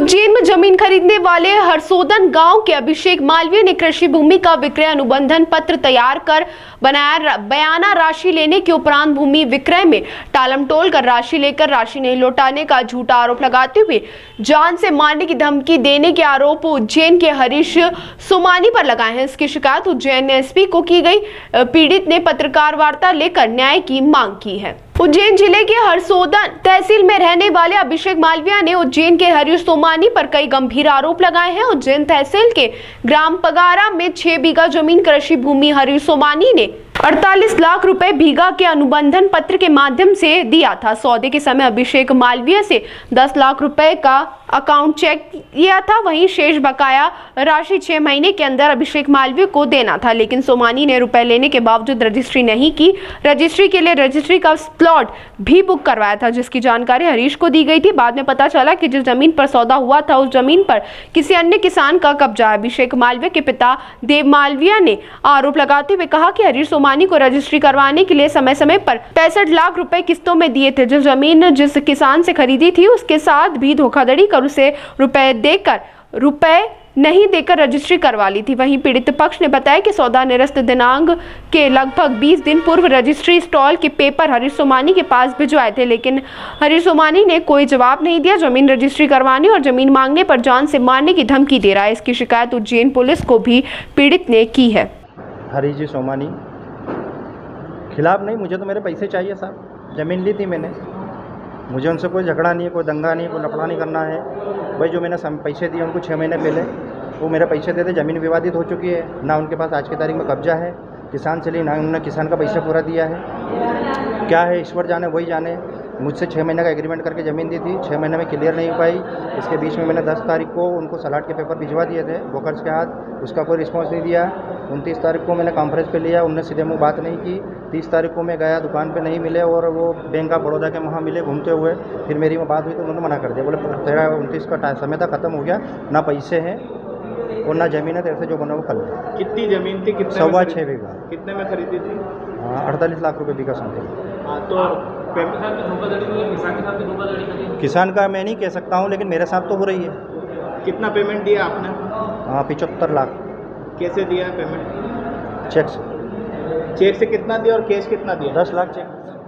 उज्जैन में जमीन खरीदने वाले हरसोदन गांव के अभिषेक मालवीय ने कृषि भूमि का विक्रय अनुबंधन पत्र तैयार कर बनाया बयाना राशि लेने के उपरांत भूमि विक्रय में टालमटोल कर राशि लेकर राशि नहीं लौटाने का झूठा आरोप लगाते हुए जान से मारने की धमकी देने के आरोप उज्जैन के हरीश सोमानी पर लगाए हैं। इसकी शिकायत उज्जैन एसपी को की गई। पीड़ित ने पत्रकार वार्ता लेकर न्याय की मांग की है। उज्जैन जिले के हरसोदन तहसील में रहने वाले अभिषेक मालवीय ने उज्जैन के हरीश सोमानी पर कई गंभीर आरोप लगाए हैं। उज्जैन तहसील के ग्राम पगारा में 6 बीघा जमीन कृषि भूमि हरीश सोमानी ने 48 लाख रुपए बीघा के अनुबंधन पत्र के माध्यम से दिया था। सौदे के समय अभिषेक मालवीय से 10 लाख रुपए का अकाउंट चेक किया था। वहीं शेष बकाया राशि 6 महीने के अंदर अभिषेक मालवीय को देना था, लेकिन सोमानी ने रुपए लेने के बावजूद रजिस्ट्री नहीं की। रजिस्ट्री के लिए रजिस्ट्री का प्लॉट भी बुक करवाया था, जिसकी जानकारी हरीश को दी गई थी। बाद में पता चला कि जिस जमीन पर सौदा हुआ था उस जमीन पर किसी अन्य किसान का कब्जा है। अभिषेक मालवीय के पिता देव मालवीय ने आरोप लगाते हुए कहा कि हरीश सोमानी को रजिस्ट्री करवाने के लिए समय समय पर 65 लाख रुपए किस्तों में दिए थे। जो जमीन जिस किसान से खरीदी थी उसके साथ भी धोखाधड़ी कर उसे रुपए नहीं देकर रजिस्ट्री करवा ली थी। वहीं पीड़ित पक्ष ने बताया कि सौदा निरस्त दिनांक के लगभग 20 दिन पूर्व रजिस्ट्री स्टॉल के पेपर हरीश सोमानी के पास भिजवाए थे, लेकिन हरीश सोमानी ने कोई जवाब नहीं दिया। जमीन रजिस्ट्री करवाने और जमीन मांगने पर जान से मारने की धमकी दे रहा है। इसकी शिकायत उज्जैन पुलिस को भी पीड़ित ने की है। हरीश जी सोमानी खिलाफ नहीं, मुझे तो मेरे पैसे चाहिए साहब। ज़मीन ली थी मैंने, मुझे उनसे कोई झगड़ा नहीं है, कोई दंगा नहीं है, कोई लफड़ा नहीं करना है। भाई जो मैंने पैसे दिए उनको 6 महीने पहले, वो मेरे पैसे दे दे। ज़मीन विवादित हो चुकी है, ना उनके पास आज की तारीख में कब्जा है किसान से ली, ना उन्होंने किसान का पैसा पूरा दिया है। क्या है ईश्वर जाने, वही जाने। मुझसे 6 महीने का एग्रीमेंट करके ज़मीन दी थी, 6 महीने में क्लियर नहीं हो पाई। इसके बीच में मैंने 10 तारीख को उनको सलाट के पेपर भिजवा दिए थे ब्रोकर्स के हाथ, उसका कोई रिस्पॉन्स नहीं दिया। 29 तारीख को मैंने कॉन्फ्रेंस पे लिया, उनने सीधे मुँह बात नहीं की। 30 तारीख को मैं गया, दुकान पे नहीं मिले और वो बैंक ऑफ बड़ौदा के वहाँ मिले घूमते हुए। फिर मेरी में बात हुई तो उन्होंने मना कर दिया, बोले तेरा 29 का समय था, ख़त्म हो गया, ना पैसे हैं और ना ज़मीन है, तेरे से जो बना वो कल। कितनी ज़मीन थी? कितने? 6.25 बीघा। कितने में खरीदी थी? 48 लाख रुपए बीघा समथिंग। तो किसान का मैं नहीं कह सकता हूँ, लेकिन मेरे साथ तो हो रही है। कितना पेमेंट दिया आपने? 75 लाख। कैसे दिया पेमेंट? चेक से। चेक से कितना दिया और कैश कितना दिया? 10 लाख चेक।